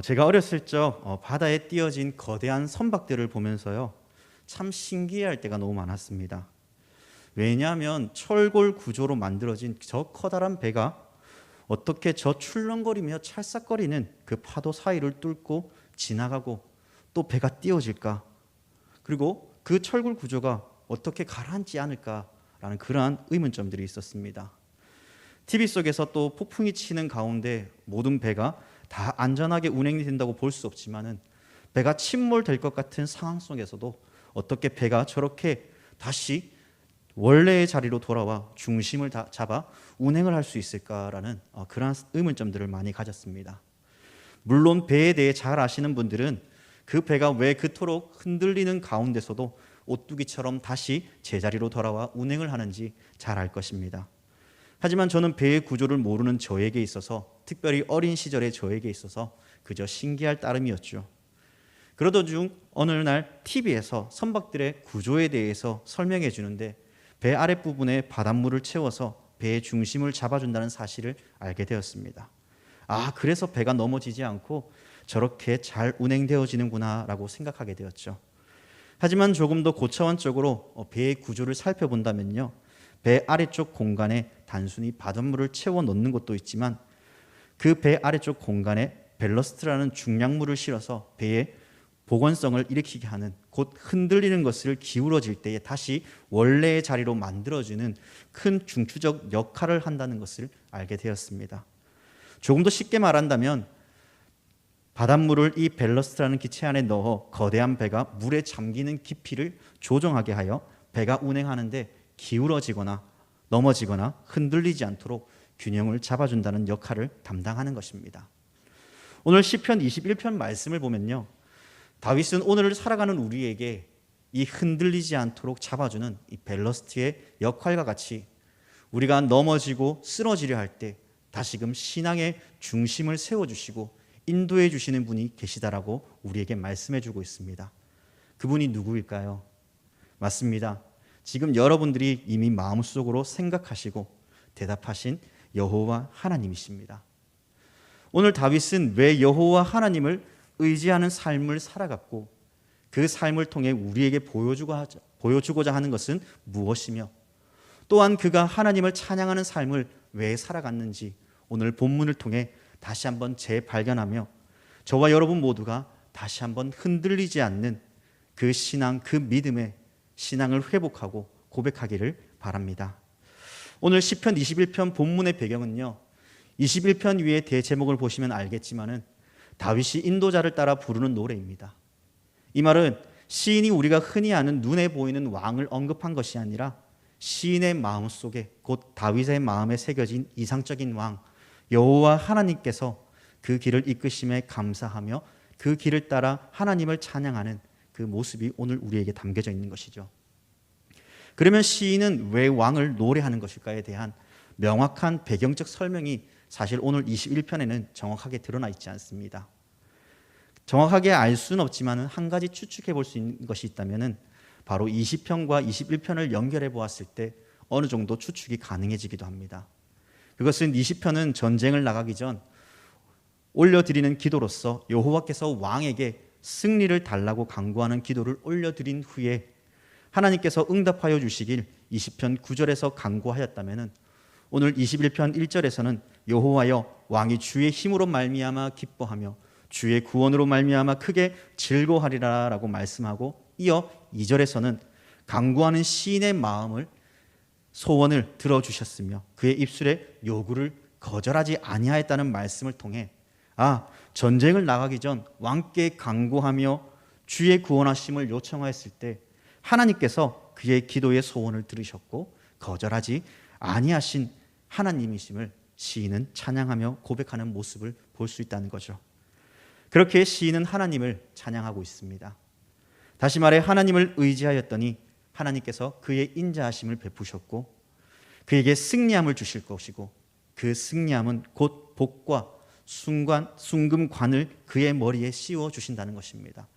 제가 어렸을 적 바다에 띄어진 거대한 선박들을 보면서요, 참 신기해할 때가 너무 많았습니다. 왜냐하면 철골 구조로 만들어진 저 커다란 배가 어떻게 저 출렁거리며 찰싹거리는 그 파도 사이를 뚫고 지나가고 또 배가 띄어질까? 그리고 그 철골 구조가 어떻게 가라앉지 않을까라는 그러한 의문점들이 있었습니다. TV 속에서 또 폭풍이 치는 가운데 모든 배가 다 안전하게 운행이 된다고 볼 수 없지만은 배가 침몰될 것 같은 상황 속에서도 어떻게 배가 저렇게 다시 원래의 자리로 돌아와 중심을 잡아 운행을 할 수 있을까라는 그러한 의문점들을 많이 가졌습니다. 물론 배에 대해 잘 아시는 분들은 그 배가 왜 그토록 흔들리는 가운데서도 오뚜기처럼 다시 제자리로 돌아와 운행을 하는지 잘 알 것입니다. 하지만 저는 배의 구조를 모르는 저에게 있어서, 특별히 어린 시절의 저에게 있어서 그저 신기할 따름이었죠. 그러던 중 어느 날 TV에서 선박들의 구조에 대해서 설명해 주는데 배 아랫부분에 바닷물을 채워서 배의 중심을 잡아준다는 사실을 알게 되었습니다. 그래서 배가 넘어지지 않고 저렇게 잘 운행되어지는구나 라고 생각하게 되었죠. 하지만 조금 더 고차원적으로 배의 구조를 살펴본다면요, 배 아래쪽 공간에 단순히 바닷물을 채워 넣는 것도 있지만 그 배 아래쪽 공간에 밸러스트라는 중량물을 실어서 배의 복원성을 일으키게 하는, 곧 흔들리는 것을 기울어질 때에 다시 원래의 자리로 만들어주는 큰 중추적 역할을 한다는 것을 알게 되었습니다. 조금 더 쉽게 말한다면 바닷물을 이 밸러스트라는 기체 안에 넣어 거대한 배가 물에 잠기는 깊이를 조정하게 하여 배가 운행하는데 기울어지거나 넘어지거나 흔들리지 않도록 균형을 잡아준다는 역할을 담당하는 것입니다. 오늘 시편 21편 말씀을 보면요, 다윗은 오늘을 살아가는 우리에게 이 흔들리지 않도록 잡아주는 이 밸러스트의 역할과 같이 우리가 넘어지고 쓰러지려 할 때 다시금 신앙의 중심을 세워주시고 인도해 주시는 분이 계시다라고 우리에게 말씀해 주고 있습니다. 그분이 누구일까요? 맞습니다. 지금 여러분들이 이미 마음속으로 생각하시고 대답하신 여호와 하나님이십니다. 오늘 다윗은 왜 여호와 하나님을 의지하는 삶을 살아갔고 그 삶을 통해 우리에게 보여주고자 하는 것은 무엇이며, 또한 그가 하나님을 찬양하는 삶을 왜 살아갔는지 오늘 본문을 통해 다시 한번 재발견하며 저와 여러분 모두가 다시 한번 흔들리지 않는 그 신앙, 그 믿음의 신앙을 회복하고 고백하기를 바랍니다. 오늘 시편 21편 본문의 배경은요, 21편 위에 대제목을 보시면 알겠지만은 다윗이 인도자를 따라 부르는 노래입니다. 이 말은 시인이 우리가 흔히 아는 눈에 보이는 왕을 언급한 것이 아니라 시인의 마음속에, 곧 다윗의 마음에 새겨진 이상적인 왕 여호와 하나님께서 그 길을 이끄심에 감사하며 그 길을 따라 하나님을 찬양하는 그 모습이 오늘 우리에게 담겨져 있는 것이죠. 그러면 시인은 왜 왕을 노래하는 것일까에 대한 명확한 배경적 설명이 사실 오늘 21편에는 정확하게 드러나 있지 않습니다. 정확하게 알 수는 없지만 한 가지 추측해 볼 수 있는 것이 있다면 바로 20편과 21편을 연결해 보았을 때 어느 정도 추측이 가능해지기도 합니다. 그것은 20편은 전쟁을 나가기 전 올려드리는 기도로서 여호와께서 왕에게 승리를 달라고 간구하는 기도를 올려드린 후에 하나님께서 응답하여 주시길 20편 9절에서 간구하였다면 오늘 21편 1절에서는 여호와여 왕이 주의 힘으로 말미암아 기뻐하며 주의 구원으로 말미암아 크게 즐거워하리라 라고 말씀하고, 이어 2절에서는 간구하는 시인의 마음을, 소원을 들어주셨으며 그의 입술에 요구를 거절하지 아니하였다는 말씀을 통해 전쟁을 나가기 전 왕께 간구하며 주의 구원하심을 요청하였을 때 하나님께서 그의 기도의 소원을 들으셨고 거절하지 아니하신 하나님이심을 시인은 찬양하며 고백하는 모습을 볼 수 있다는 거죠. 그렇게 시인은 하나님을 찬양하고 있습니다. 다시 말해 하나님을 의지하였더니 하나님께서 그의 인자하심을 베푸셨고 그에게 승리함을 주실 것이고 그 승리함은 곧 복과 순금관을 그의 머리에 씌워 주신다는 것입니다.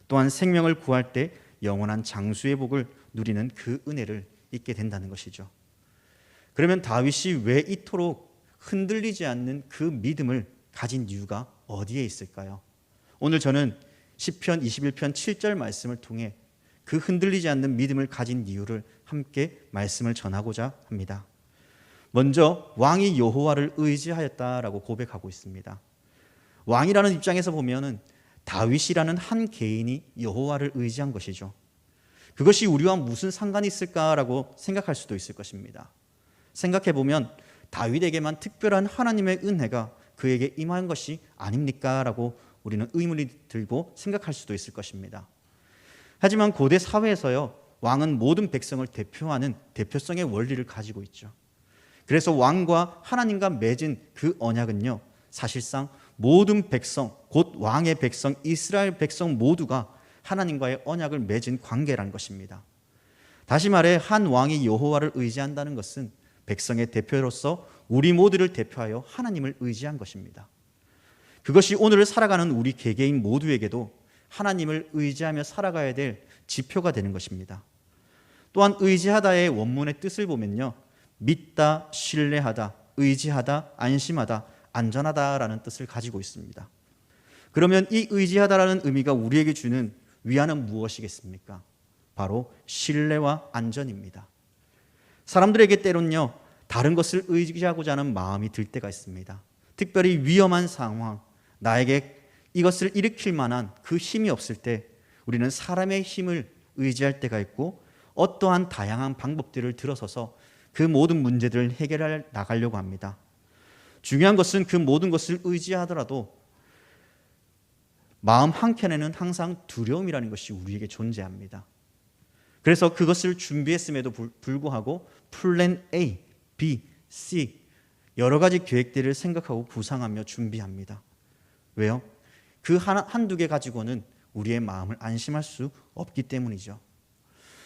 또한 생명을 구할 때 영원한 장수의 복을 누리는 그 은혜를 잊게 된다는 것이죠. 그러면 다윗이 왜 이토록 흔들리지 않는 그 믿음을 가진 이유가 어디에 있을까요? 오늘 저는 시편 21편 7절 말씀을 통해 그 흔들리지 않는 믿음을 가진 이유를 함께 말씀을 전하고자 합니다. 먼저 왕이 여호와를 의지하였다라고 고백하고 있습니다. 왕이라는 입장에서 보면은 다윗이라는 한 개인이 여호와를 의지한 것이죠. 그것이 우리와 무슨 상관이 있을까라고 생각할 수도 있을 것입니다. 생각해 보면 다윗에게만 특별한 하나님의 은혜가 그에게 임한 것이 아닙니까? 라고 우리는 의문이 들고 생각할 수도 있을 것입니다. 하지만 고대 사회에서요, 왕은 모든 백성을 대표하는 대표성의 원리를 가지고 있죠. 그래서 왕과 하나님과 맺은 그 언약은요, 사실상 모든 백성, 곧 왕의 백성, 이스라엘 백성 모두가 하나님과의 언약을 맺은 관계라는 것입니다. 다시 말해 한 왕이 여호와를 의지한다는 것은 백성의 대표로서 우리 모두를 대표하여 하나님을 의지한 것입니다. 그것이 오늘을 살아가는 우리 개개인 모두에게도 하나님을 의지하며 살아가야 될 지표가 되는 것입니다. 또한 의지하다의 원문의 뜻을 보면요, 믿다, 신뢰하다, 의지하다, 안심하다, 안전하다라는 뜻을 가지고 있습니다. 그러면 이 의지하다라는 의미가 우리에게 주는 위안은 무엇이겠습니까? 바로 신뢰와 안전입니다. 사람들에게 때론요, 다른 것을 의지하고자 하는 마음이 들 때가 있습니다. 특별히 위험한 상황, 나에게 이것을 일으킬 만한 그 힘이 없을 때 우리는 사람의 힘을 의지할 때가 있고, 어떠한 다양한 방법들을 들어서서 그 모든 문제들을 해결해 나가려고 합니다. 중요한 것은 그 모든 것을 의지하더라도 마음 한켠에는 항상 두려움이라는 것이 우리에게 존재합니다. 그래서 그것을 준비했음에도 불구하고 플랜 A, B, C 여러 가지 계획들을 생각하고 구상하며 준비합니다. 왜요? 그 한두 개 가지고는 우리의 마음을 안심할 수 없기 때문이죠.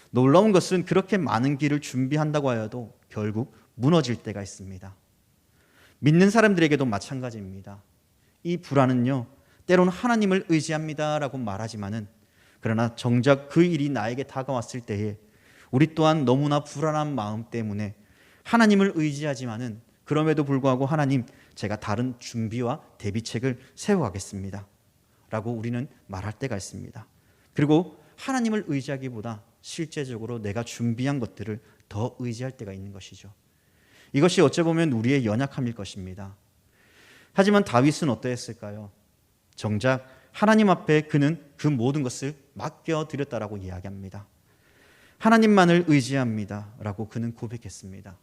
놀라운 것은 그렇게 많은 길을 준비한다고 하여도 결국 무너질 때가 있습니다. 믿는 사람들에게도 마찬가지입니다. 이 불안은요, 때로는 하나님을 의지합니다라고 말하지만은, 그러나 정작 그 일이 나에게 다가왔을 때에 우리 또한 너무나 불안한 마음 때문에 하나님을 의지하지만은, 그럼에도 불구하고 하나님, 제가 다른 준비와 대비책을 세워가겠습니다 라고 우리는 말할 때가 있습니다. 그리고 하나님을 의지하기보다 실제적으로 내가 준비한 것들을 더 의지할 때가 있는 것이죠. 이것이 어찌 보면 우리의 연약함일 것입니다. 하지만 다윗은 어떠했을까요? 정작 하나님 앞에 그는 그 모든 것을 맡겨드렸다라고 이야기합니다. 하나님만을 의지합니다 라고 그는 고백했습니다.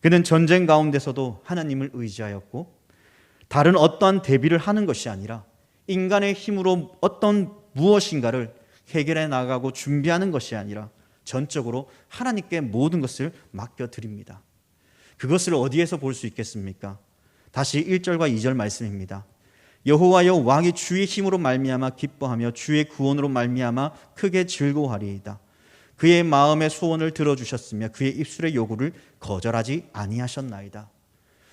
그는 전쟁 가운데서도 하나님을 의지하였고, 다른 어떠한 대비를 하는 것이 아니라 인간의 힘으로 어떤 무엇인가를 해결해 나가고 준비하는 것이 아니라 전적으로 하나님께 모든 것을 맡겨드립니다. 그것을 어디에서 볼 수 있겠습니까? 다시 1절과 2절 말씀입니다. 여호와여, 왕이 주의 힘으로 말미암아 기뻐하며 주의 구원으로 말미암아 크게 즐거워하리이다. 그의 마음의 소원을 들어주셨으며 그의 입술의 요구를 거절하지 아니하셨나이다.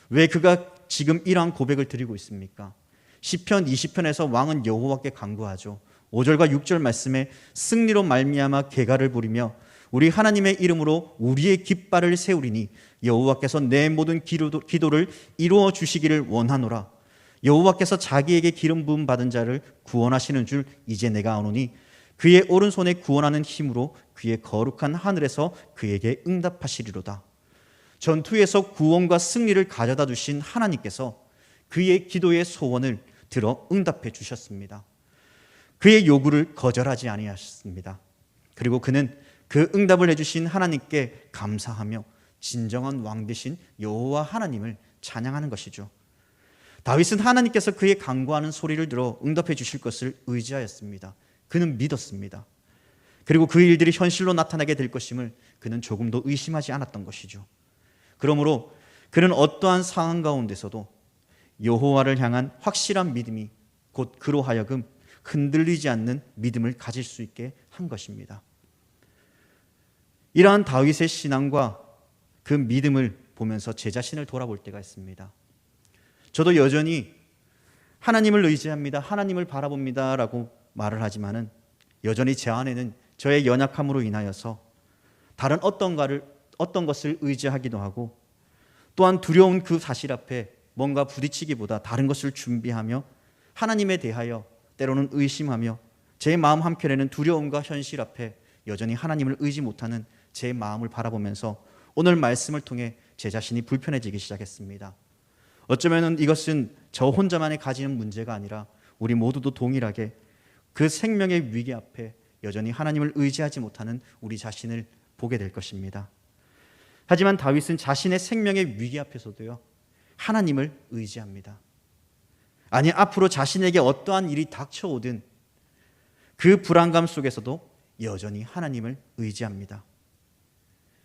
왜 그가 지금 이러한 고백을 드리고 있습니까? 시편 20편에서 왕은 여호와께 간구하죠. 5절과 6절 말씀에 승리로 말미암아 계가를 부리며 우리 하나님의 이름으로 우리의 깃발을 세우리니 여호와께서 내 모든 기도를 이루어 주시기를 원하노라. 여호와께서 자기에게 기름 부음 받은 자를 구원하시는 줄 이제 내가 아노니 그의 오른손에 구원하는 힘으로 그의 거룩한 하늘에서 그에게 응답하시리로다. 전투에서 구원과 승리를 가져다 주신 하나님께서 그의 기도의 소원을 들어 응답해 주셨습니다. 그의 요구를 거절하지 아니하셨습니다. 그리고 그는 그 응답을 해주신 하나님께 감사하며 진정한 왕 되신 여호와 하나님을 찬양하는 것이죠. 다윗은 하나님께서 그의 간구하는 소리를 들어 응답해 주실 것을 의지하였습니다. 그는 믿었습니다. 그리고 그 일들이 현실로 나타나게 될 것임을 그는 조금도 의심하지 않았던 것이죠. 그러므로 그는 어떠한 상황 가운데서도 여호와를 향한 확실한 믿음이 곧 그로 하여금 흔들리지 않는 믿음을 가질 수 있게 한 것입니다. 이러한 다윗의 신앙과 그 믿음을 보면서 제 자신을 돌아볼 때가 있습니다. 저도 여전히 하나님을 의지합니다, 하나님을 바라봅니다 라고 말을 하지만은 여전히 제 안에는 저의 연약함으로 인하여서 다른 어떤 것을 의지하기도 하고, 또한 두려운 그 사실 앞에 뭔가 부딪히기보다 다른 것을 준비하며 하나님에 대하여 때로는 의심하며 제 마음 한켠에는 두려움과 현실 앞에 여전히 하나님을 의지 못하는 제 마음을 바라보면서 오늘 말씀을 통해 제 자신이 불편해지기 시작했습니다. 어쩌면 이것은 저 혼자만이 가지는 문제가 아니라 우리 모두도 동일하게 그 생명의 위기 앞에 여전히 하나님을 의지하지 못하는 우리 자신을 보게 될 것입니다. 하지만 다윗은 자신의 생명의 위기 앞에서도요, 하나님을 의지합니다. 아니, 앞으로 자신에게 어떠한 일이 닥쳐오든 그 불안감 속에서도 여전히 하나님을 의지합니다.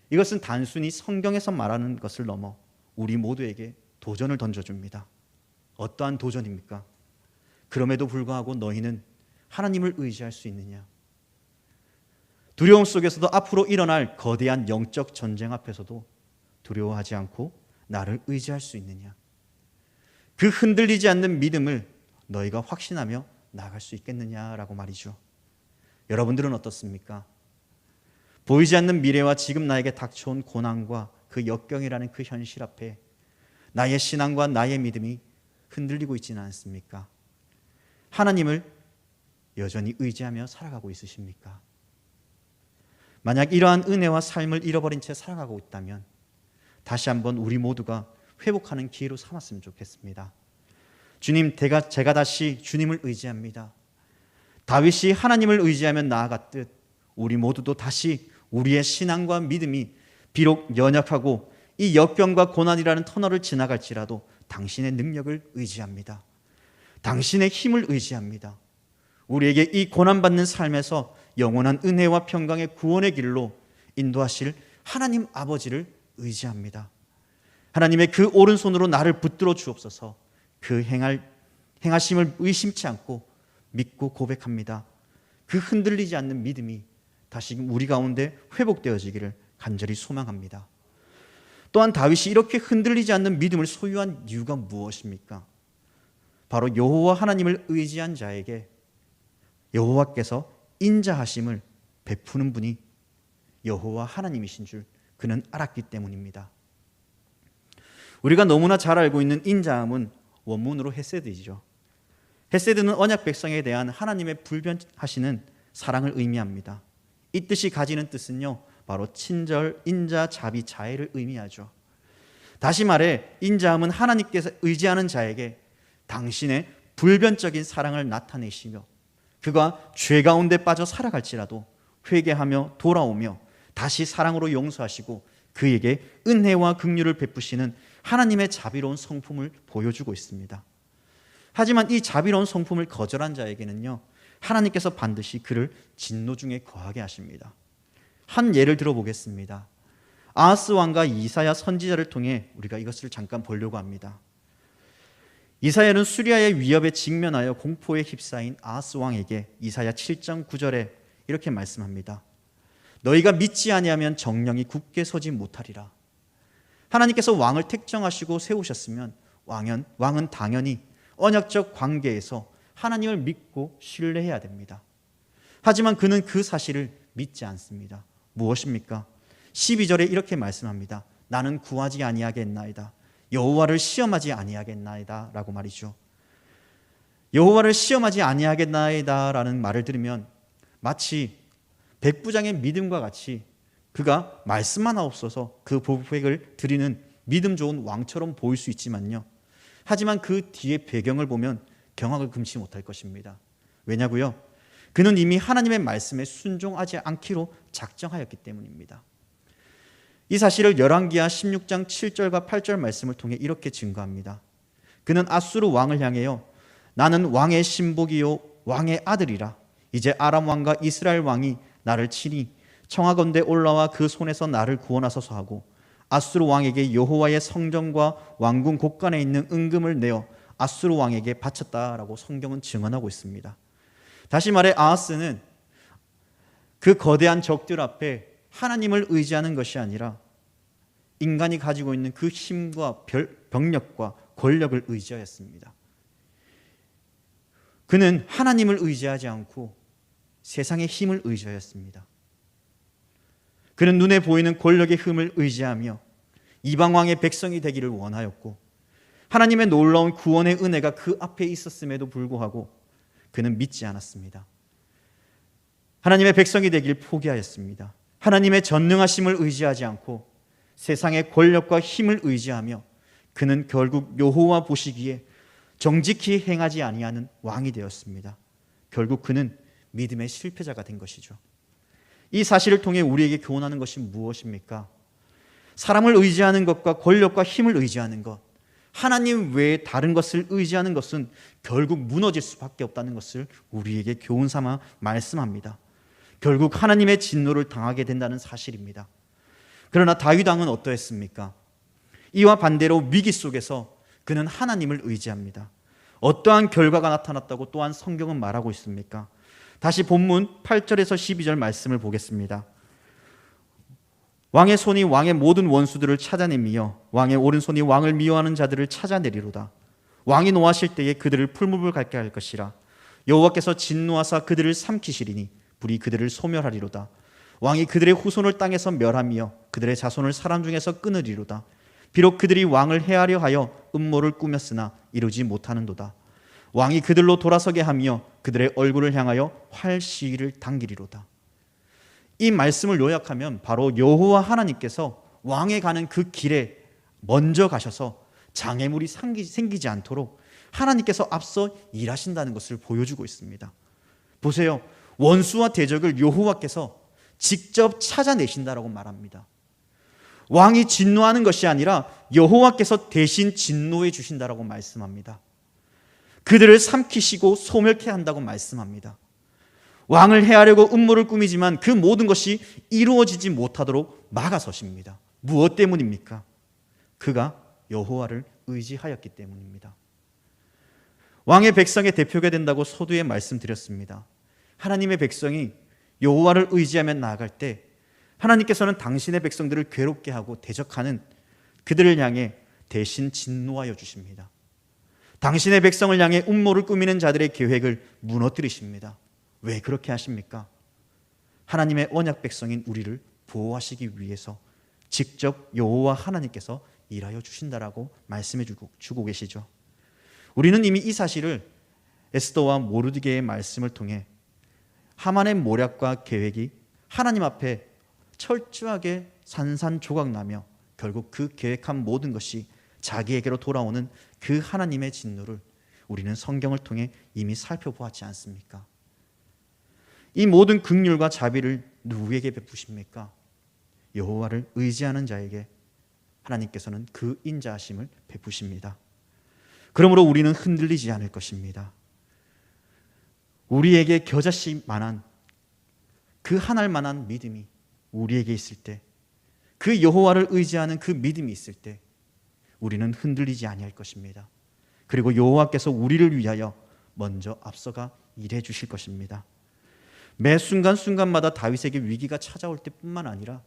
이것은 단순히 성경에서 말하는 것을 넘어 우리 모두에게 도전을 던져줍니다. 어떠한 도전입니까? 그럼에도 불구하고 너희는 하나님을 의지할 수 있느냐? 두려움 속에서도 앞으로 일어날 거대한 영적 전쟁 앞에서도 두려워하지 않고 나를 의지할 수 있느냐? 그 흔들리지 않는 믿음을 너희가 확신하며 나아갈 수 있겠느냐라고 말이죠. 여러분들은 어떻습니까? 보이지 않는 미래와 지금 나에게 닥쳐온 고난과 그 역경이라는 그 현실 앞에 나의 신앙과 나의 믿음이 흔들리고 있지는 않습니까? 하나님을 여전히 의지하며 살아가고 있으십니까? 만약 이러한 은혜와 삶을 잃어버린 채 살아가고 있다면 다시 한번 우리 모두가 회복하는 기회로 삼았으면 좋겠습니다. 주님, 제가 다시 주님을 의지합니다. 다윗이 하나님을 의지하며 나아갔듯 우리 모두도 다시 우리의 신앙과 믿음이 비록 연약하고 이 역경과 고난이라는 터널을 지나갈지라도 당신의 능력을 의지합니다. 당신의 힘을 의지합니다. 우리에게 이 고난받는 삶에서 영원한 은혜와 평강의 구원의 길로 인도하실 하나님 아버지를 의지합니다. 하나님의 그 오른손으로 나를 붙들어 주옵소서. 그 행하심을 의심치 않고 믿고 고백합니다. 그 흔들리지 않는 믿음이 다시금 우리 가운데 회복되어지기를 간절히 소망합니다. 또한 다윗이 이렇게 흔들리지 않는 믿음을 소유한 이유가 무엇입니까? 바로 여호와 하나님을 의지한 자에게 여호와께서 인자하심을 베푸는 분이 여호와 하나님이신 줄 그는 알았기 때문입니다. 우리가 너무나 잘 알고 있는 인자함은 원문으로 헤세드이죠. 헤세드는 언약 백성에 대한 하나님의 불변하시는 사랑을 의미합니다. 이 뜻이 가지는 뜻은요, 바로 친절, 인자, 자비, 자애를 의미하죠. 다시 말해 인자함은 하나님께서 의지하는 자에게 당신의 불변적인 사랑을 나타내시며 그가 죄 가운데 빠져 살아갈지라도 회개하며 돌아오며 다시 사랑으로 용서하시고 그에게 은혜와 긍휼을 베푸시는 하나님의 자비로운 성품을 보여주고 있습니다. 하지만 이 자비로운 성품을 거절한 자에게는요, 하나님께서 반드시 그를 진노 중에 거하게 하십니다. 한 예를 들어보겠습니다. 아하스 왕과 이사야 선지자를 통해 우리가 이것을 잠깐 보려고 합니다. 이사야는 수리아의 위협에 직면하여 공포에 휩싸인 아하스 왕에게 이사야 7장 9절에 이렇게 말씀합니다. 너희가 믿지 아니하면 정령이 굳게 서지 못하리라. 하나님께서 왕을 택정하시고 세우셨으면 왕은 당연히 언약적 관계에서 하나님을 믿고 신뢰해야 됩니다. 하지만 그는 그 사실을 믿지 않습니다. 무엇입니까? 12절에 이렇게 말씀합니다. 나는 구하지 아니하겠나이다. 여호와를 시험하지 아니하겠나이다 라고 말이죠. 여호와를 시험하지 아니하겠나이다 라는 말을 들으면 마치 백부장의 믿음과 같이 그가 말씀만 없어서 그 보복을 드리는 믿음 좋은 왕처럼 보일 수 있지만요, 하지만 그 뒤의 배경을 보면 경악을 금치 못할 것입니다. 왜냐고요? 그는 이미 하나님의 말씀에 순종하지 않기로 작정하였기 때문입니다. 이 사실을 열왕기하 16장 7절과 8절 말씀을 통해 이렇게 증거합니다. 그는 아수르 왕을 향하여 나는 왕의 신복이요 왕의 아들이라. 이제 아람 왕과 이스라엘 왕이 나를 치니 청하건대 올라와 그 손에서 나를 구원하소서 하고 아수르 왕에게 여호와의 성전과 왕궁 곳간에 있는 은금을 내어 아수르 왕에게 바쳤다라고 성경은 증언하고 있습니다. 다시 말해 아하스는 그 거대한 적들 앞에 하나님을 의지하는 것이 아니라 인간이 가지고 있는 그 힘과 병력과 권력을 의지하였습니다. 그는 하나님을 의지하지 않고 세상의 힘을 의지하였습니다. 그는 눈에 보이는 권력의 힘을 의지하며 이방왕의 백성이 되기를 원하였고 하나님의 놀라운 구원의 은혜가 그 앞에 있었음에도 불구하고 그는 믿지 않았습니다. 하나님의 백성이 되길 포기하였습니다. 하나님의 전능하심을 의지하지 않고 세상의 권력과 힘을 의지하며 그는 결국 여호와 보시기에 정직히 행하지 아니하는 왕이 되었습니다. 결국 그는 믿음의 실패자가 된 것이죠. 이 사실을 통해 우리에게 교훈하는 것이 무엇입니까? 사람을 의지하는 것과 권력과 힘을 의지하는 것, 하나님 외에 다른 것을 의지하는 것은 결국 무너질 수밖에 없다는 것을 우리에게 교훈 삼아 말씀합니다. 결국 하나님의 진노를 당하게 된다는 사실입니다. 그러나 다윗 왕은 어떠했습니까? 이와 반대로 위기 속에서 그는 하나님을 의지합니다. 어떠한 결과가 나타났다고 또한 성경은 말하고 있습니까? 다시 본문 8절에서 12절 말씀을 보겠습니다. 왕의 손이 왕의 모든 원수들을 찾아내며 왕의 오른손이 왕을 미워하는 자들을 찾아내리로다. 왕이 노하실 때에 그들을 풀무불 갈게 할 것이라. 여호와께서 진노하사 그들을 삼키시리니 불이 그들을 소멸하리로다. 왕이 그들의 후손을 땅에서 멸하며 그들의 자손을 사람 중에서 끊으리로다. 비록 그들이 왕을 해하려 하여 음모를 꾸몄으나 이루지 못하는도다. 왕이 그들로 돌아서게 하며 그들의 얼굴을 향하여 활 시위를 당기리로다. 이 말씀을 요약하면 바로 여호와 하나님께서 왕에 가는 그 길에 먼저 가셔서 장애물이 생기지 않도록 하나님께서 앞서 일하신다는 것을 보여주고 있습니다. 보세요. 원수와 대적을 여호와께서 직접 찾아내신다라고 말합니다. 왕이 진노하는 것이 아니라 여호와께서 대신 진노해 주신다라고 말씀합니다. 그들을 삼키시고 소멸케 한다고 말씀합니다. 왕을 해하려고 음모를 꾸미지만 그 모든 것이 이루어지지 못하도록 막아서십니다. 무엇 때문입니까? 그가 여호와를 의지하였기 때문입니다. 왕의 백성의 대표가 된다고 서두에 말씀드렸습니다. 하나님의 백성이 여호와를 의지하며 나아갈 때 하나님께서는 당신의 백성들을 괴롭게 하고 대적하는 그들을 향해 대신 진노하여 주십니다. 당신의 백성을 향해 음모를 꾸미는 자들의 계획을 무너뜨리십니다. 왜 그렇게 하십니까? 하나님의 언약 백성인 우리를 보호하시기 위해서 직접 여호와 하나님께서 일하여 주신다라고 말씀해 주고 계시죠. 우리는 이미 이 사실을 에스더와 모르드게의 말씀을 통해 하만의 모략과 계획이 하나님 앞에 철저하게 산산조각나며 결국 그 계획한 모든 것이 자기에게로 돌아오는 그 하나님의 진노를 우리는 성경을 통해 이미 살펴보았지 않습니까? 이 모든 긍휼과 자비를 누구에게 베푸십니까? 여호와를 의지하는 자에게 하나님께서는 그 인자하심을 베푸십니다. 그러므로 우리는 흔들리지 않을 것입니다. 우리에게 겨자씨 만한 그 한 알만한 믿음이 우리에게 있을 때, 그 여호와를 의지하는 그 믿음이 있을 때 우리는 흔들리지 아니할 것입니다. 그리고 여호와께서 우리를 위하여 먼저 앞서가 일해 주실 것입니다. 매 순간순간마다 다윗에게 위기가 찾아올 때뿐만 아니라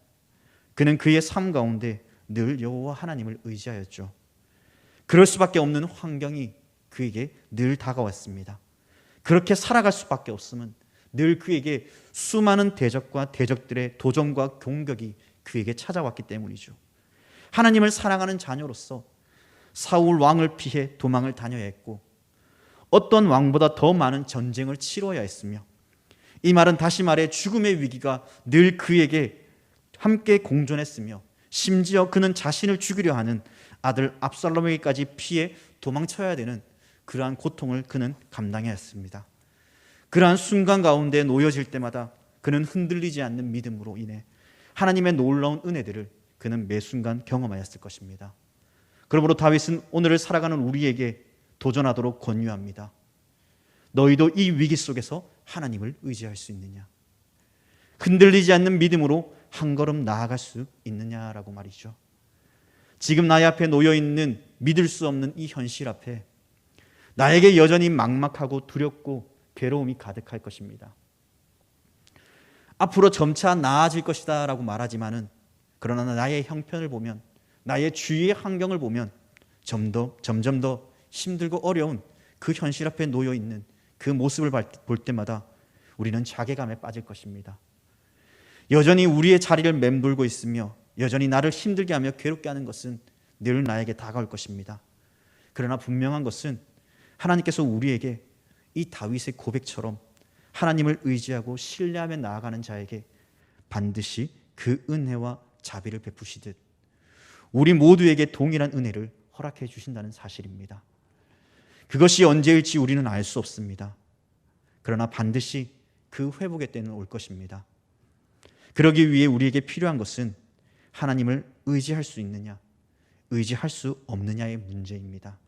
그는 그의 삶 가운데 늘 여호와 하나님을 의지하였죠. 그럴 수밖에 없는 환경이 그에게 늘 다가왔습니다. 그렇게 살아갈 수밖에 없음은 늘 그에게 수많은 대적과 대적들의 도전과 공격이 그에게 찾아왔기 때문이죠. 하나님을 사랑하는 자녀로서 사울 왕을 피해 도망을 다녀야 했고 어떤 왕보다 더 많은 전쟁을 치러야 했으며 이 말은 다시 말해 죽음의 위기가 늘 그에게 함께 공존했으며 심지어 그는 자신을 죽이려 하는 아들 압살롬에게까지 피해 도망쳐야 되는 그러한 고통을 그는 감당해야 했습니다. 그러한 순간 가운데 놓여질 때마다 그는 흔들리지 않는 믿음으로 인해 하나님의 놀라운 은혜들을 그는 매 순간 경험하였을 것입니다. 그러므로 다윗은 오늘을 살아가는 우리에게 도전하도록 권유합니다. 너희도 이 위기 속에서 하나님을 의지할 수 있느냐? 흔들리지 않는 믿음으로 한 걸음 나아갈 수 있느냐라고 말이죠. 지금 나의 앞에 놓여있는 믿을 수 없는 이 현실 앞에 나에게 여전히 막막하고 두렵고 괴로움이 가득할 것입니다. 앞으로 점차 나아질 것이다 라고 말하지만은 그러나 나의 형편을 보면 나의 주위의 환경을 보면 점점 더 힘들고 어려운 그 현실 앞에 놓여있는 그 모습을 볼 때마다 우리는 자괴감에 빠질 것입니다. 여전히 우리의 자리를 맴돌고 있으며 여전히 나를 힘들게 하며 괴롭게 하는 것은 늘 나에게 다가올 것입니다. 그러나 분명한 것은 하나님께서 우리에게 이 다윗의 고백처럼 하나님을 의지하고 신뢰하며 나아가는 자에게 반드시 그 은혜와 자비를 베푸시듯 우리 모두에게 동일한 은혜를 허락해 주신다는 사실입니다. 그것이 언제일지 우리는 알 수 없습니다. 그러나 반드시 그 회복의 때는 올 것입니다. 그러기 위해 우리에게 필요한 것은 하나님을 의지할 수 있느냐, 의지할 수 없느냐의 문제입니다.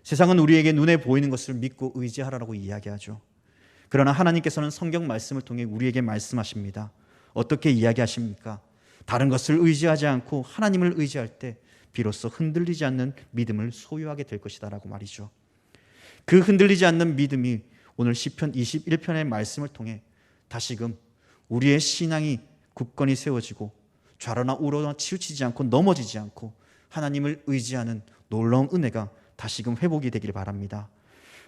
세상은 우리에게 눈에 보이는 것을 믿고 의지하라고 이야기하죠. 그러나 하나님께서는 성경 말씀을 통해 우리에게 말씀하십니다. 어떻게 이야기하십니까? 다른 것을 의지하지 않고 하나님을 의지할 때 비로소 흔들리지 않는 믿음을 소유하게 될 것이다 라고 말이죠. 그 흔들리지 않는 믿음이 오늘 시편 21편의 말씀을 통해 다시금 우리의 신앙이 굳건히 세워지고 좌로나 우로나 치우치지 않고 넘어지지 않고 하나님을 의지하는 놀라운 은혜가 다시금 회복이 되길 바랍니다.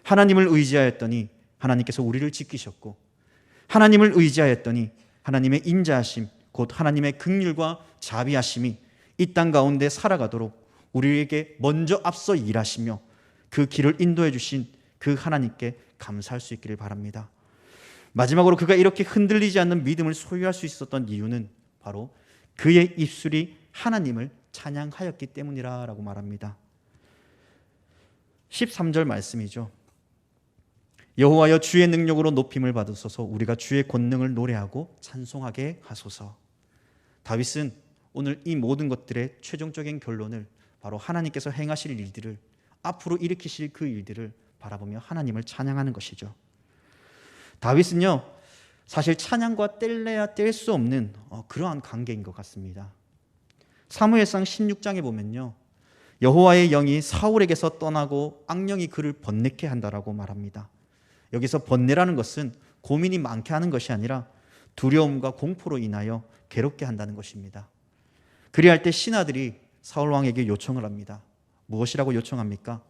하나님을 의지하였더니 하나님께서 우리를 지키셨고, 하나님을 의지하였더니 하나님의 인자하심 곧 하나님의 긍휼과 자비하심이 이 땅 가운데 살아가도록 우리에게 먼저 앞서 일하시며 그 길을 인도해 주신 그 하나님께 감사할 수 있기를 바랍니다. 마지막으로 그가 이렇게 흔들리지 않는 믿음을 소유할 수 있었던 이유는 바로 그의 입술이 하나님을 찬양하였기 때문이라고 말합니다. 13절 말씀이죠. 여호와여 주의 능력으로 높임을 받으소서, 우리가 주의 권능을 노래하고 찬송하게 하소서. 다윗은 오늘 이 모든 것들의 최종적인 결론을 바로 하나님께서 행하실 일들을, 앞으로 일으키실 그 일들을 바라보며 하나님을 찬양하는 것이죠. 다윗은요, 사실 찬양과 뗄래야 뗄 수 없는 그러한 관계인 것 같습니다. 사무엘상 16장에 보면요, 여호와의 영이 사울에게서 떠나고 악령이 그를 번뇌케 한다라고 말합니다. 여기서 번뇌라는 것은 고민이 많게 하는 것이 아니라 두려움과 공포로 인하여 괴롭게 한다는 것입니다. 그리할 때 신하들이 사울 왕에게 요청을 합니다. 무엇이라고 요청합니까?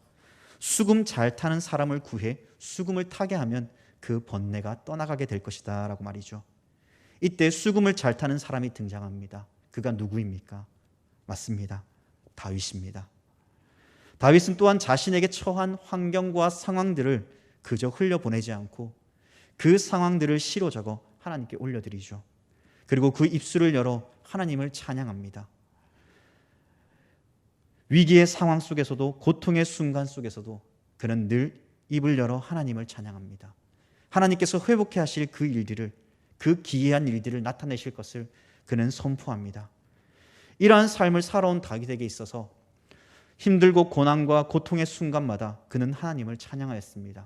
수금 잘 타는 사람을 구해 수금을 타게 하면 그 번뇌가 떠나가게 될 것이다 라고 말이죠. 이때 수금을 잘 타는 사람이 등장합니다. 그가 누구입니까? 맞습니다. 다윗입니다. 다윗은 또한 자신에게 처한 환경과 상황들을 그저 흘려보내지 않고 그 상황들을 시로 적어 하나님께 올려드리죠. 그리고 그 입술을 열어 하나님을 찬양합니다. 위기의 상황 속에서도, 고통의 순간 속에서도 그는 늘 입을 열어 하나님을 찬양합니다. 하나님께서 회복해 하실 그 일들을, 그 기이한 일들을 나타내실 것을 그는 선포합니다. 이러한 삶을 살아온 다윗에게 있어서 힘들고 고난과 고통의 순간마다 그는 하나님을 찬양하였습니다.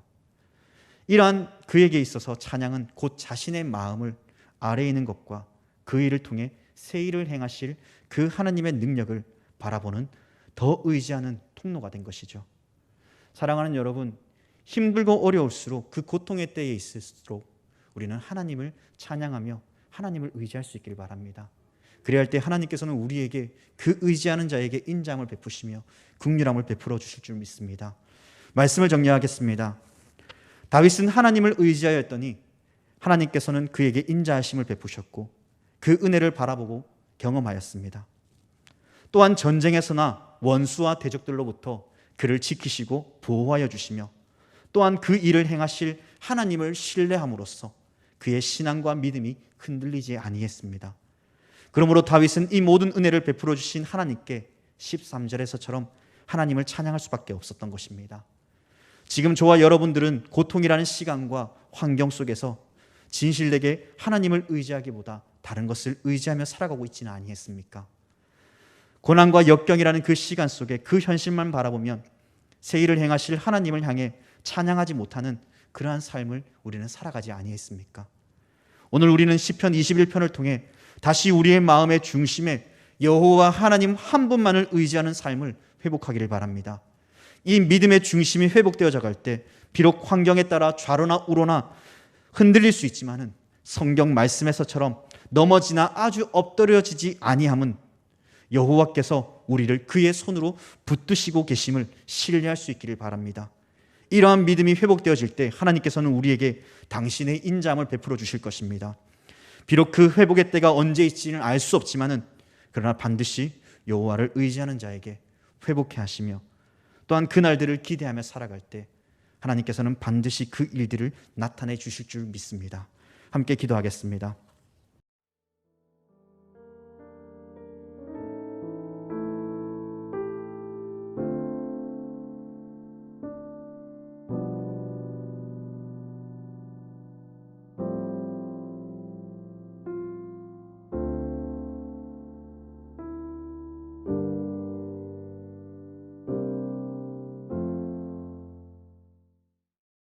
이러한 그에게 있어서 찬양은 곧 자신의 마음을 아래에 있는 것과 그 일을 통해 새 일을 행하실 그 하나님의 능력을 바라보는, 더 의지하는 통로가 된 것이죠. 사랑하는 여러분, 힘들고 어려울수록, 그 고통의 때에 있을수록 우리는 하나님을 찬양하며 하나님을 의지할 수 있기를 바랍니다. 그래야 할 때 하나님께서는 우리에게, 그 의지하는 자에게 인자함을 베푸시며 긍휼함을 베풀어 주실 줄 믿습니다. 말씀을 정리하겠습니다. 다윗은 하나님을 의지하였더니 하나님께서는 그에게 인자하심을 베푸셨고 그 은혜를 바라보고 경험하였습니다. 또한 전쟁에서나 원수와 대적들로부터 그를 지키시고 보호하여 주시며, 또한 그 일을 행하실 하나님을 신뢰함으로써 그의 신앙과 믿음이 흔들리지 아니했습니다. 그러므로 다윗은 이 모든 은혜를 베풀어 주신 하나님께 13절에서처럼 하나님을 찬양할 수밖에 없었던 것입니다. 지금 저와 여러분들은 고통이라는 시간과 환경 속에서 진실되게 하나님을 의지하기보다 다른 것을 의지하며 살아가고 있지는 아니했습니까? 고난과 역경이라는 그 시간 속에 그 현실만 바라보면 새 일을 행하실 하나님을 향해 찬양하지 못하는 그러한 삶을 우리는 살아가지 아니했습니까? 오늘 우리는 시편 21편을 통해 다시 우리의 마음의 중심에 여호와 하나님 한 분만을 의지하는 삶을 회복하기를 바랍니다. 이 믿음의 중심이 회복되어져 갈 때 비록 환경에 따라 좌로나 우로나 흔들릴 수 있지만은 성경 말씀에서처럼 넘어지나 아주 엎드려지지 아니함은 여호와께서 우리를 그의 손으로 붙드시고 계심을 신뢰할 수 있기를 바랍니다. 이러한 믿음이 회복되어질 때 하나님께서는 우리에게 당신의 인자함을 베풀어 주실 것입니다. 비록 그 회복의 때가 언제 있지는 알 수 없지만은 그러나 반드시 여호와를 의지하는 자에게 회복해 하시며 또한 그날들을 기대하며 살아갈 때 하나님께서는 반드시 그 일들을 나타내 주실 줄 믿습니다. 함께 기도하겠습니다.